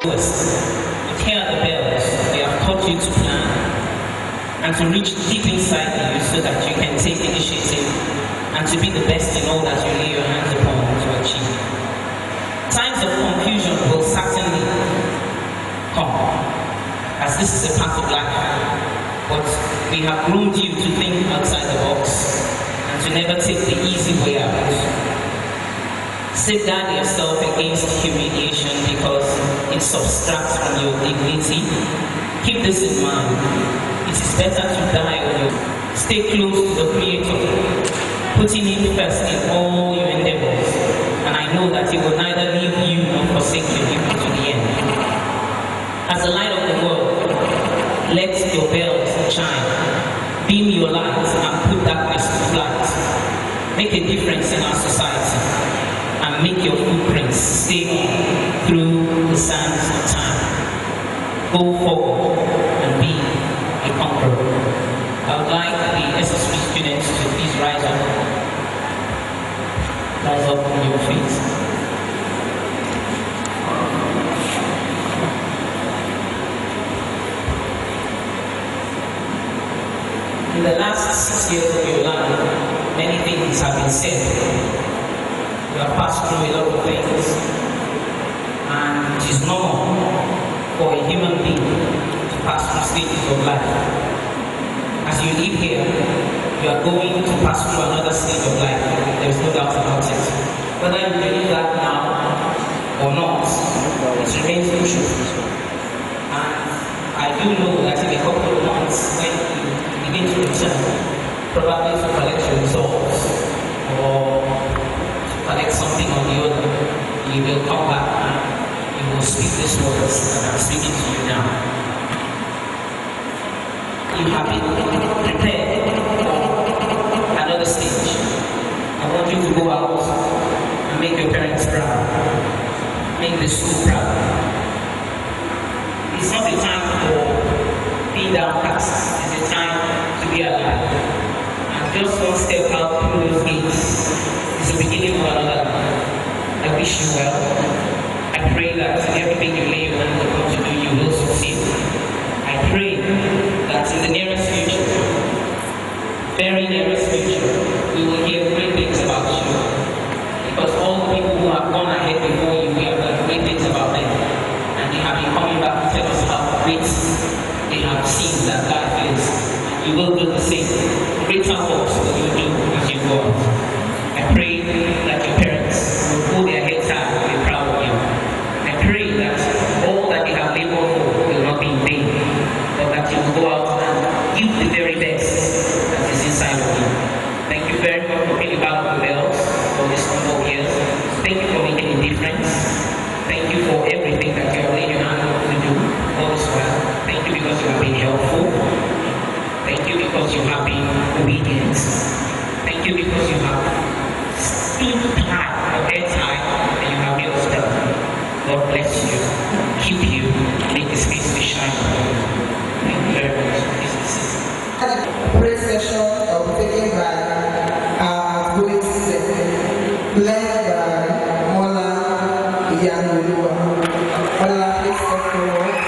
But here are the bells. They have taught you to plan and to reach deep inside you so that you can take initiative and to be the best in all that you lay your hands upon to achieve. Times of confusion will certainly come, as this is a part of life. But we have groomed you to think outside the box and to never take the easy way out. Safeguard yourself against humiliation because it subtracts from your dignity. Keep this in mind. It is better to die on your stay close to the Creator, putting Him first in all your endeavors. And I know that He will neither leave you nor forsake you even to the end. As the light of the world, let your bells shine. Beam your light and put darkness to flight. Make a difference in our society and make your footprints stay on through the sands of time. Go forward and be a conqueror. I would like the SSP students to please rise up. Rise up on your feet. In the last 6 years of your life, many things have been said. You have passed through a lot of things, and it is normal for a human being to pass through stages of life. As you live here, you are going to pass through another stage of life. There is no doubt about it. Whether you believe that now or not, it remains crucial. And I do know that in a couple of months, when you begin to return, probably to collect your results or to collect something on the other, you will come back and you will speak these words that I'm speaking to you now. You have been prepared for another stage. I want you to go out and make your parents proud. Make the school proud. It's not a time for being downcast. It's a time to be alive. And just one step out through those gates is the beginning of another life. I wish you well. I pray that everything you lay your hands upon to do, you will succeed. I pray that in the nearest future, very nearest future, we will hear great things about you. Because all the people who have gone ahead before you, we have heard great things about them. And they have been coming back to tell us how great they have seen that life is. You will do the same. Greater works will you do as you go out. I pray that your parents will hold their heads high and be proud of you. I pray that all that they have labored for will not be in vain, but that you will go out and give the very best that is inside of you. Thank you very much for being part of the bells for this number of years. Thank you for making a difference. Thank you for everything that you have laid your hand on to do all this while. Thank you because you have been helpful. Thank you because you have been obedient. Thank you because you have stood high, your heads high, and you have made us proud. God bless you, keep you, make His face to shine upon you. Thank you very much. Praise session of taken by our great sister, led by Mola Iyangoluwa. Mola, please come forward.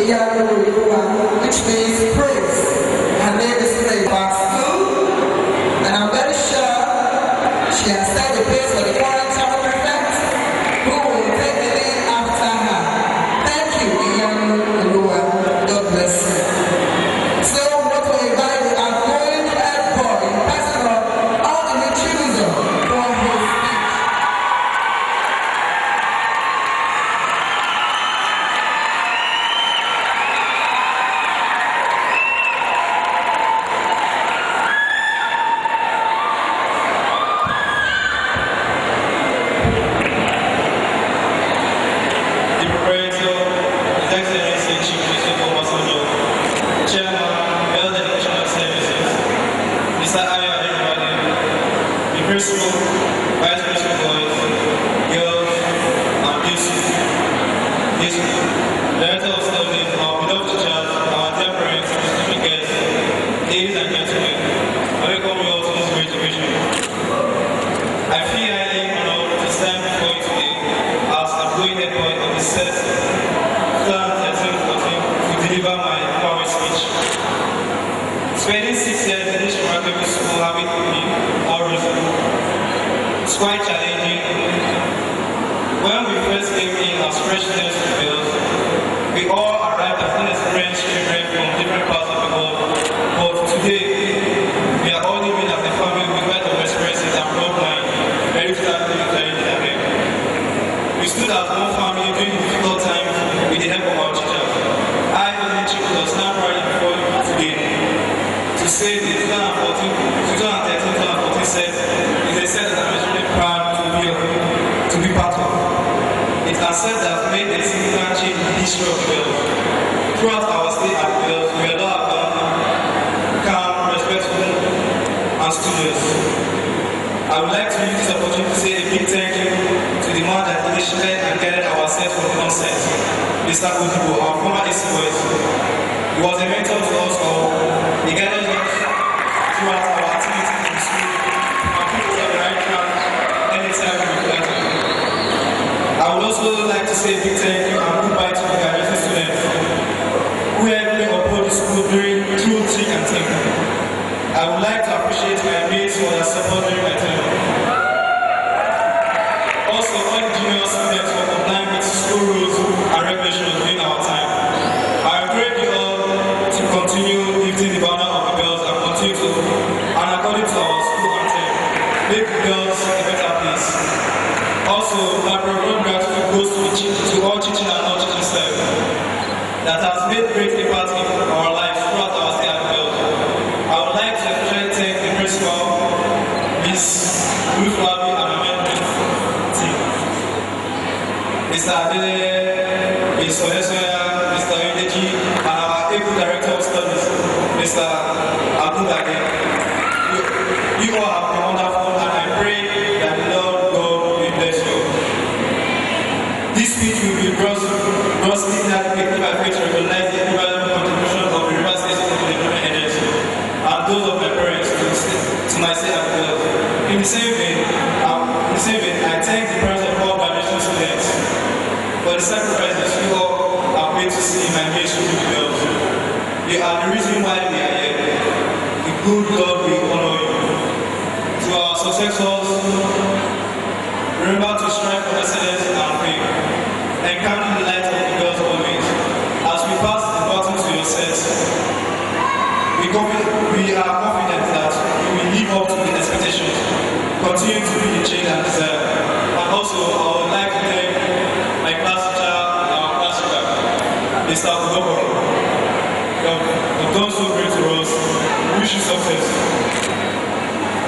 Iyanulua, which means praise. Her name is Praise School, and I'm very sure she has set the pace for the foreign child prefect, who will take the lead after her. Thank you, Iyanulua. God bless you. So, what we invite the outgoing head boy, Pastor Alden Chibuzo, for his speech. Principal, Vice Principal boys, girls, and youth, Director of Studies, our beloved teachers, our dear parents, distinguished guests, ladies and gentlemen, I welcome you all to this great occasion. I feel highly honored to stand before you today as a going head boy of the set 2013-14 to deliver my power speech. Spending 6 years in this remarkable school having me all it's quite challenging. When we first came in as fresh students to Wales, we all arrived as inexperienced children from different parts of the world. But today, we are all living as a family with quite of experiences and broad mind, ready to start doing very dynamic. We stood as one family during the difficult times with the help of our teachers. I, Alden Chibuzo, stand proudly before you today to say the 2013-2014 set is a set that I'm extremely proud to be part of. It's a set that made a significant change in the history of Wales. Throughout our stay at Wales, we are all calm, respectful, and studious. I would like to use this opportunity to say a big thank you to the man that initiated and guided our set from the onset, Mr. Odibo, our former AC boys. He was a mentor to us all. He guided us throughout our activities in the school and put us on the right track anytime we reflect. I would also like to say a big thank you and goodbye to the graduating students who helped me uphold the school through thick and thin. I would like to appreciate my mates for their support during my tenure. Also, all the junior students for complying with school rules and regulations during our time. I encourage you all to continue lifting the banner of the Bells and continue to, and according to our school anthem, make the Bells a better place. Also, my program gratitude goes to all teaching and non-teaching staff that has made great impact in our lives throughout our stay at the Bells. I would like to especially thank the principal, Ms. Ruth Lavi, and my management team, Mr. Adele, Ms. Onesoya, Mr. Oyedeji, and our able director of studies, Mr. Abdullah. You all have been wonderful, and I pray that the Lord God will bless you. This speech will be grossly inadequate if I fail to recognize the invaluable contribution of the River State Development Agency and those of my parents to my state as well. In the same vein, I thank the parents of all graduation students for the sacrifices you all have made to see my nation with the Bells. You are the reason why we are here. The good Lord will honor you. To our successors, remember to strive for excellence and faith. Encounter the light of the Bells always. As we pass the baton to your sets, we are confident that you will live up to the expectations, continue to be the change and desire. And also, I would like to thank my class teacher and our class teacher, Mr. Udobo. You have done so great to us. We wish you success.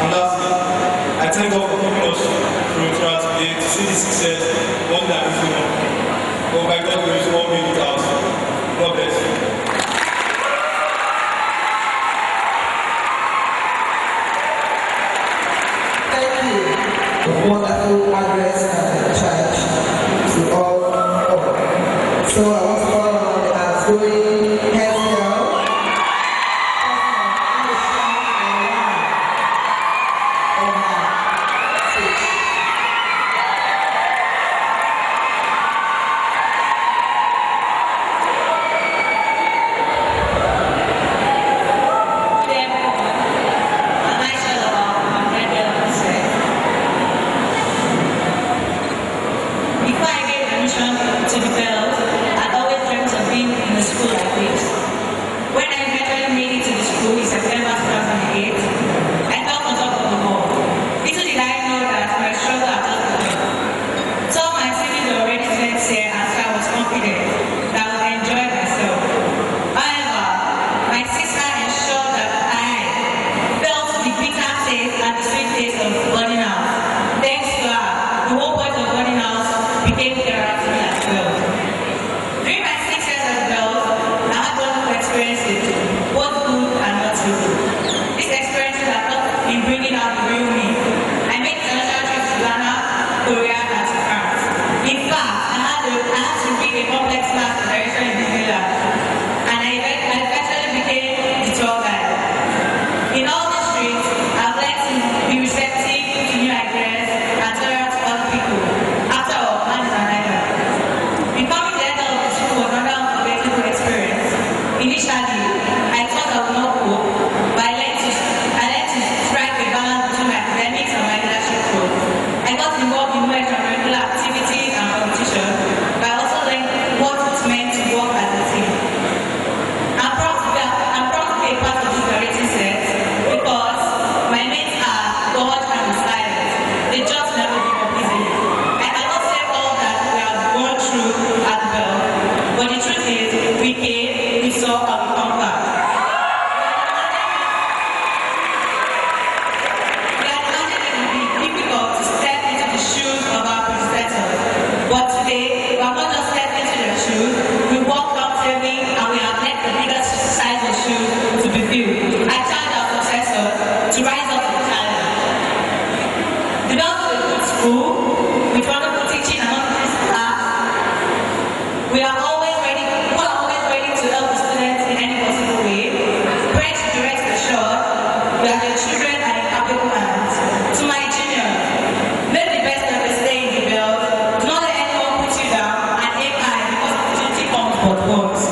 And lastly, I thank God for giving us throughout today to see this success more than before. Oh my God, there is all made it out. God bless you. Wonderful address and church to all. So I want to call on the outgoing head girl, confident that I would enjoy myself. However, my sister ensured that I felt the bitter taste and the sweet taste of burning house. Thanks to her, the whole point of burning house became clearer to me as well. During my 6 years as girls, I had wonderful experiences, both good and not so good. These experiences have helped in bringing out the real me. I made international trips to Ghana, Korea, and to France. In fact, I had to read a complex math direction in Disneyland, and I eventually became the tour guide. In all the streets, I've learned to be receptive to new ideas and tolerant to other people. After all, man is an island. Becoming the head of the school was another unforgettable experience. Initially, I thought I would not cope, but I learned to strike a balance between my academics and my leadership role. I got involved in more extracurricular activities and competition, but I also learned what it meant to work as a team. I'm proud to be a part of this graduating set because my mates are God and silent. They just never give up easily. I cannot say all that we have gone through as well, but the truth is, we came, we saw, and we conquered. We had imagined it would be difficult to step into the shoes of our predecessors, but today, we have not just stepped into their shoes, we walk comfortably and we have let the bigger size of shoes to be filled. I challenge our successors to rise up to the challenge. The Bells is a good school with wonderful teaching and non-teaching staff. We are always ready to help the students in any possible way. Parents should be rest assured that their children are in capable hands. To my juniors, make the best of the stay in the Bells. Do not let anyone put you down and aim high because opportunity comes but once.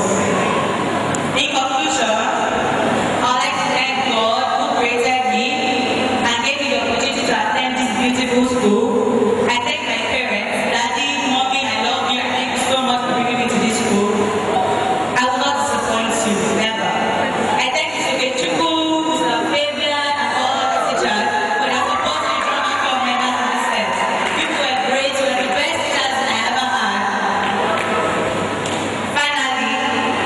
In conclusion, I would like to thank God who created me and gave me the opportunity to attend this beautiful school. I thank my parents, Daddy, Mommy, I love you. I thank you so much for bringing me to this school. I will not disappoint you, never. I thank you to Kechuku, Mr. Fabian, and all other teachers for their support to the drama club members in this set. People were great, you were the best teachers I ever had. Finally, I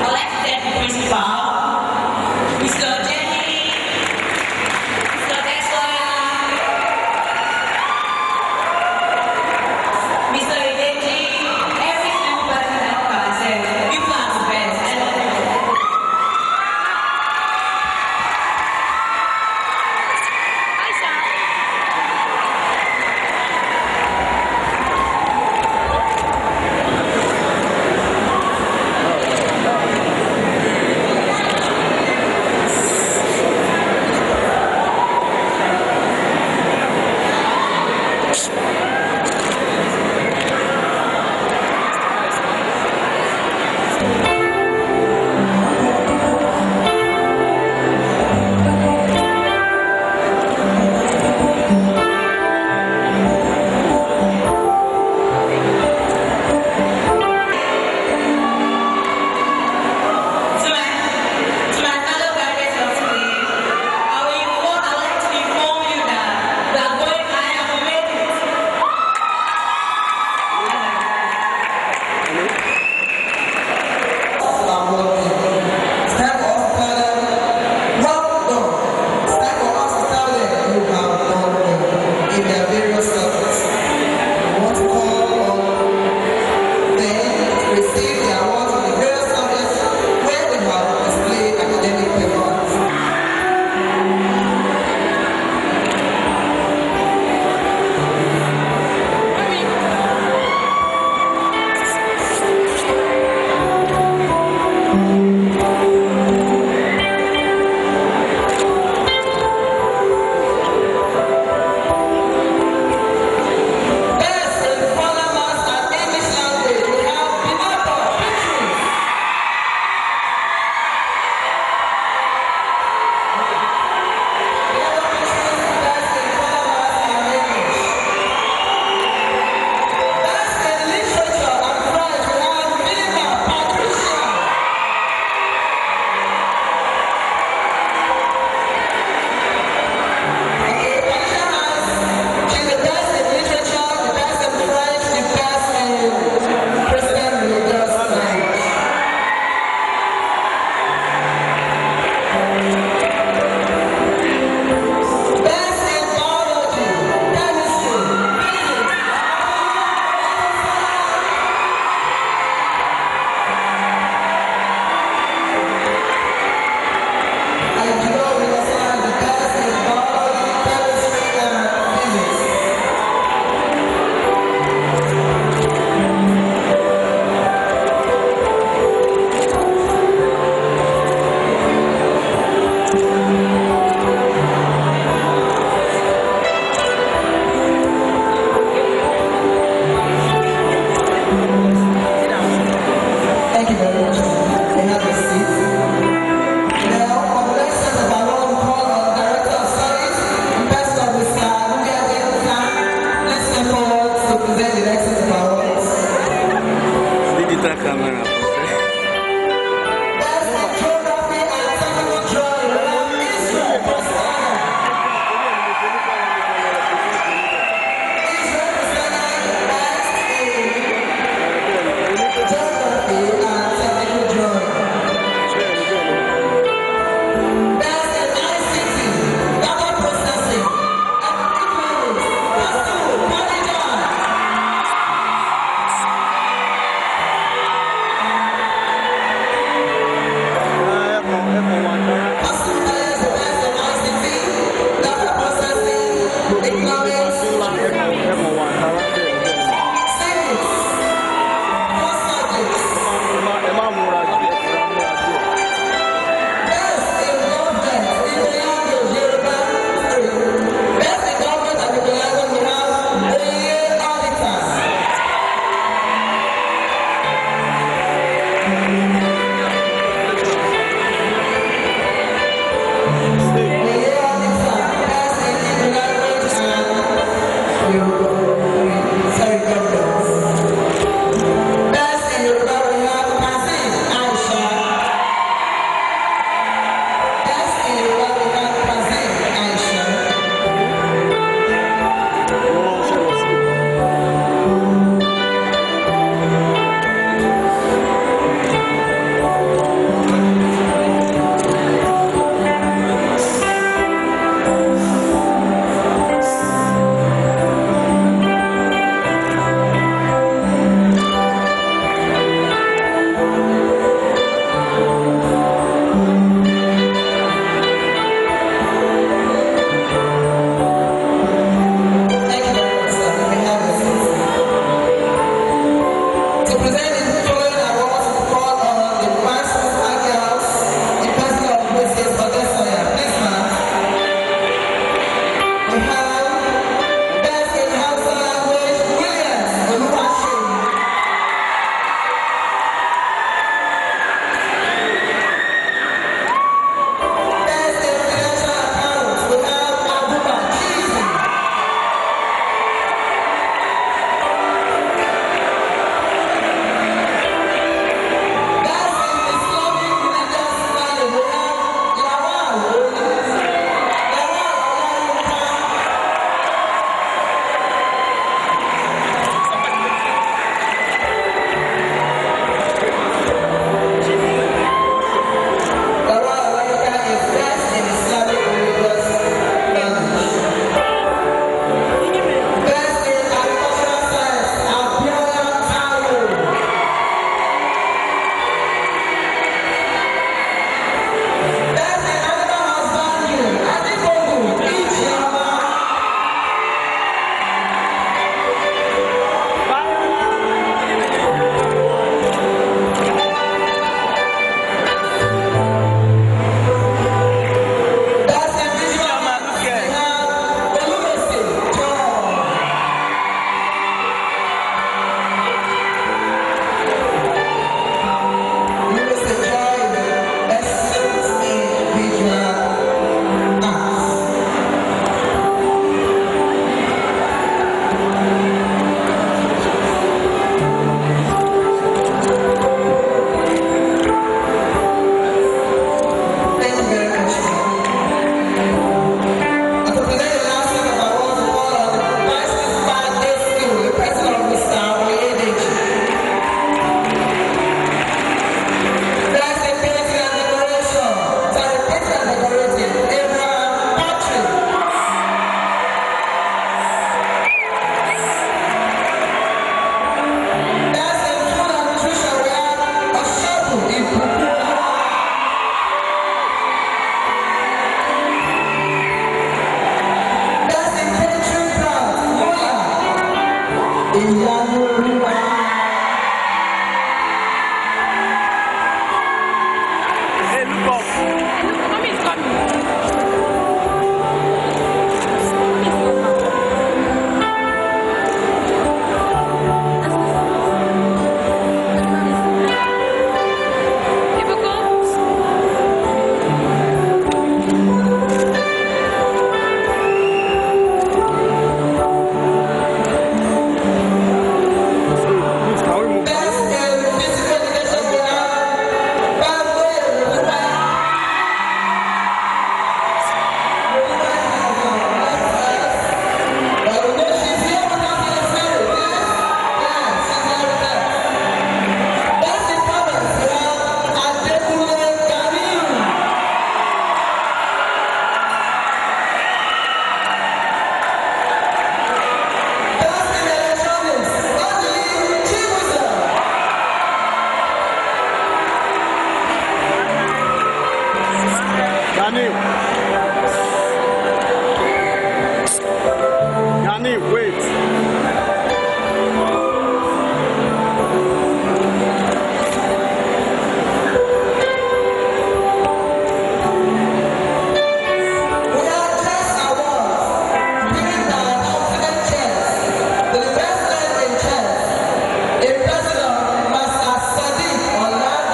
Master Sadiq Oladipo.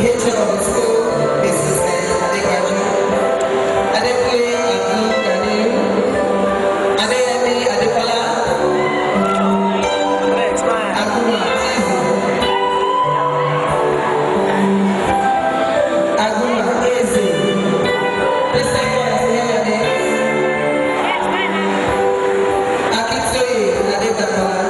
patron of the school, Mrs. Adequaju, Adequate Agu Daniel, Adeyemi Adekola, Aguma Tizu, Aguma Eze, please say for us your names. Akitoye Adedakola,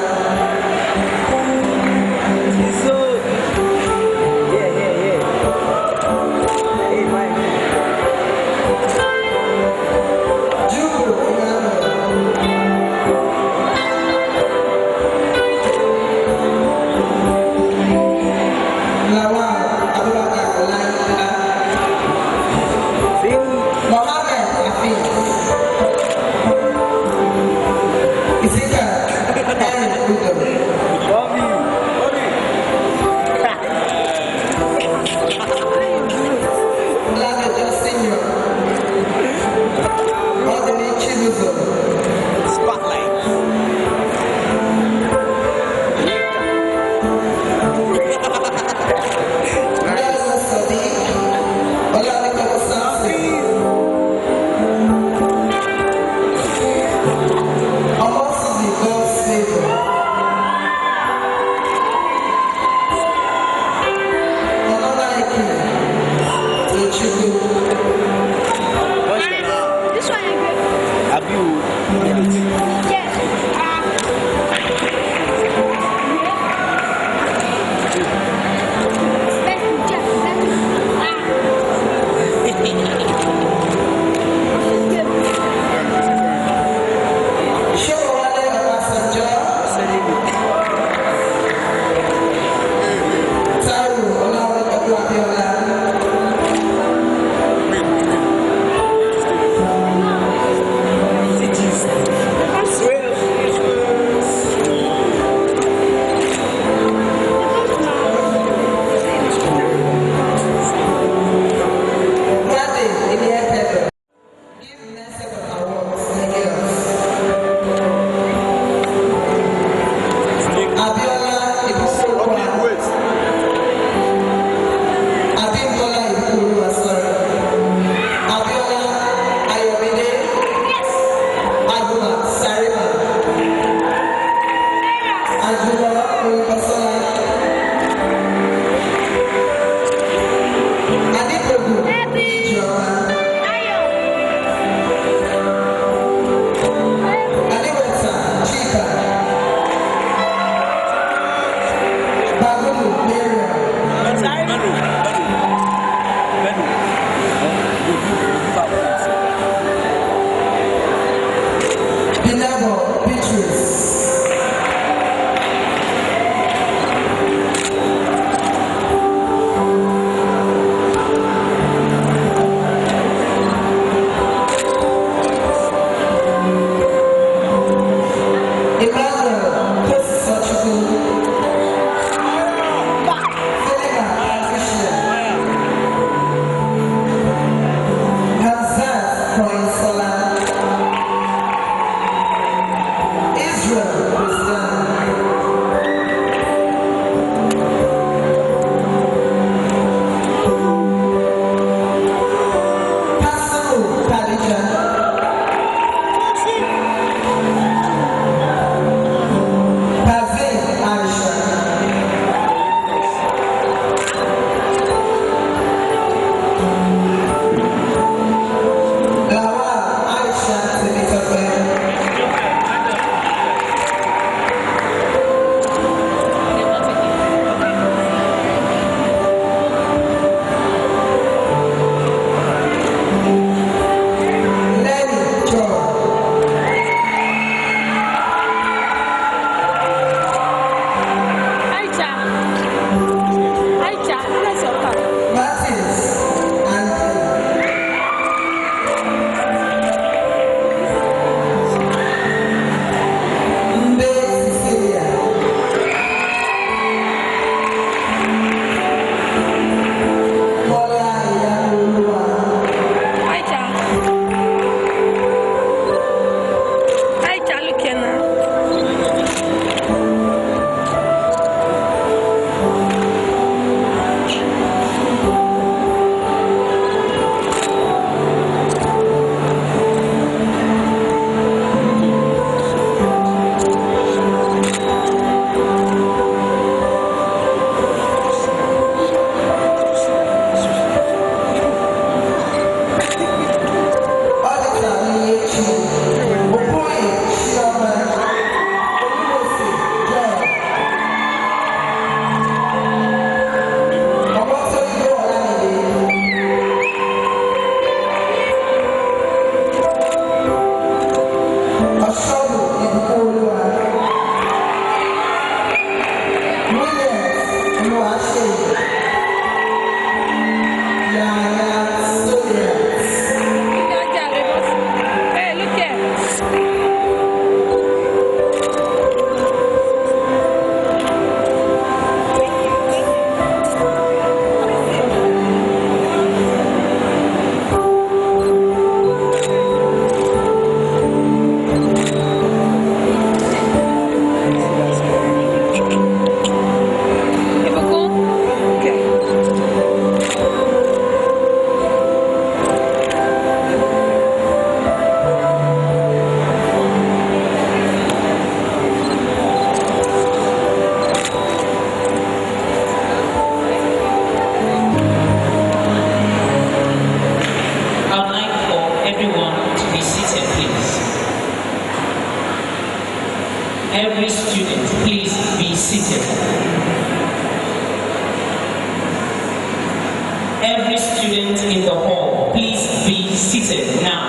every student in the hall, please be seated now.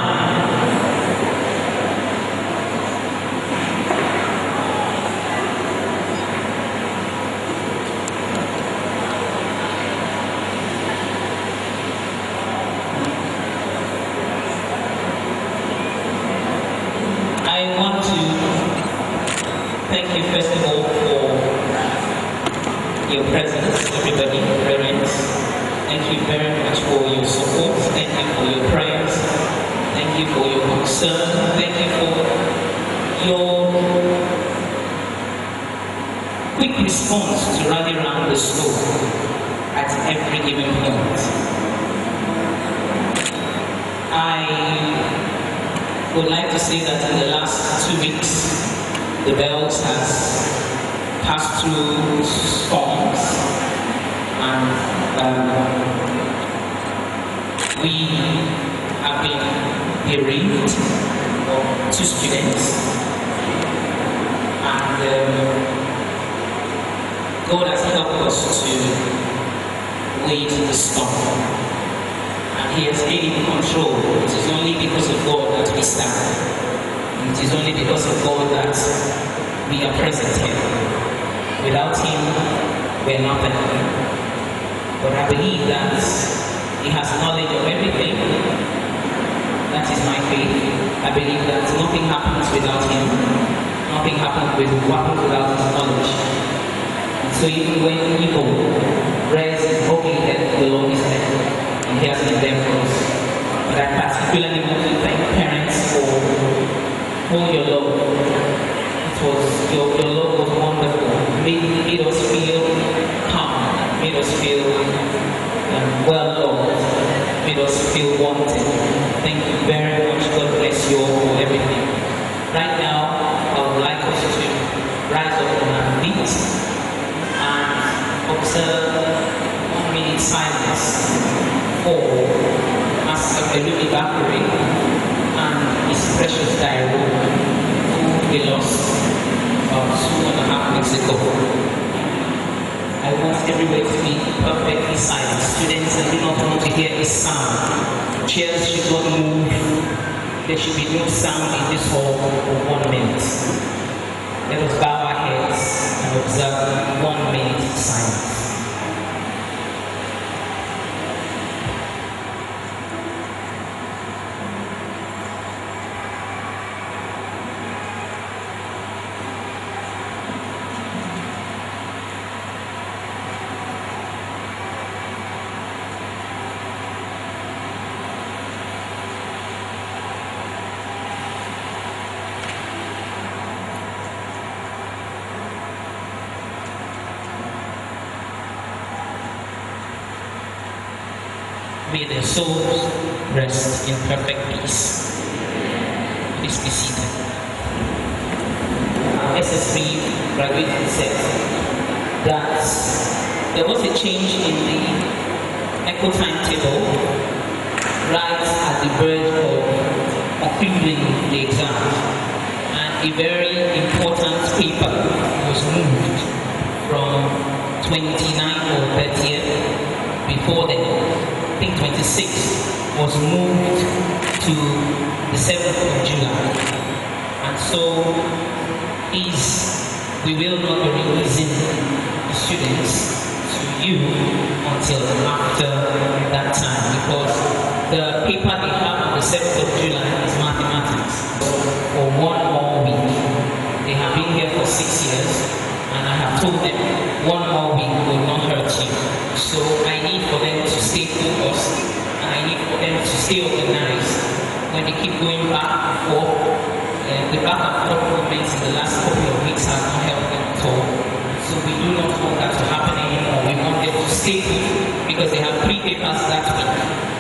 I want to thank you first of all for your presence, everybody, parents. Thank you very much for your support. Thank you for your prayers. Thank you for your concern. Thank you for your quick response to rally around the school at every given point. I would like to say that in the last 2 weeks, the Bells has passed through storms, and we have been bereaved of 2 students, and God has helped us to wade the storm. And He has been in control. It is only because of God that we stand. It is only because of God that we are present here. Without Him, we are nothing. But I believe that He has knowledge of everything. That is my faith. I believe that nothing happens without Him. Nothing happens without His knowledge. And so even when evil rears its ugly head, the Lord is there. And He has been there for us. But I particularly want to thank parents for all your love. It was your love was wonderful. Made us feel calm, made us feel well loved, made us feel wanted. Thank you very much. God bless you all for everything. Right now, I would like us to rise up on our feet and observe 1 minute silence for Master Elumi Bakuri and his precious diary, who we lost 2.5 weeks ago. I want everywhere to be perfectly silent. Students that do not want to hear a sound. Chairs should not move. There should be no sound in this hall for 1 minute. Let us bow our heads and observe 1 minute silence. May their souls rest in perfect peace. Please be seated. SS3 graduated said that there was a change in the ECHO timetable right at the verge of concluding the exam, and a very important paper was moved from 29th or 30th before then. I think 26 was moved to the 7th of July. And so we will not be releasing the students to you until after that time, because the paper they have on the 7th of July is mathematics. For 1 more week. They have been here for 6 years, and I have told them 1 more week will not hurt you. So I need for them to stay focused, and I need for them to stay organized. When they keep going back and forth, the back and forth movements in the last couple of weeks have not helped them at all. So we do not want that to happen anymore. We want them to stay put, because they have 3 papers that week.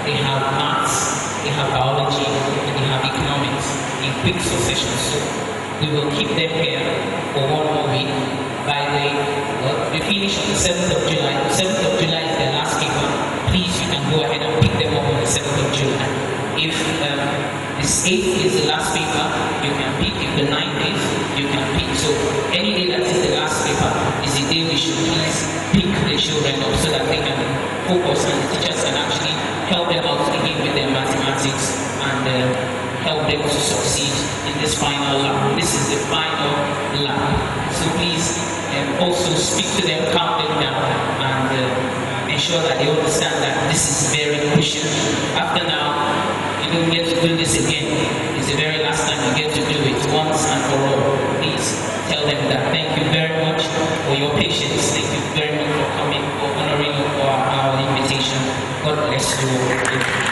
They have maths, they have biology, and they have economics in quick succession. So we will keep them here for 1 more week. By the way, they finish on the 7th of July. The 7th of July is their last paper. Please, you can go ahead and pick them up on the 7th of July. If this 8th is the last paper, you can pick. If the 9th is, you can pick. So any day that is the last paper is the day we should please pick the children up so that they can focus and the teachers can actually out again with their mathematics and help them to succeed in this final lap. This is the final lap. So please also speak to them, calm them down, and ensure that they understand that this is very crucial. After now, you don't get to do this again. It's the very last time you get to do it once and for all. Please tell them that. Thank you very much for your patience. Thank you very much for coming, for honoring our invitation. God bless you.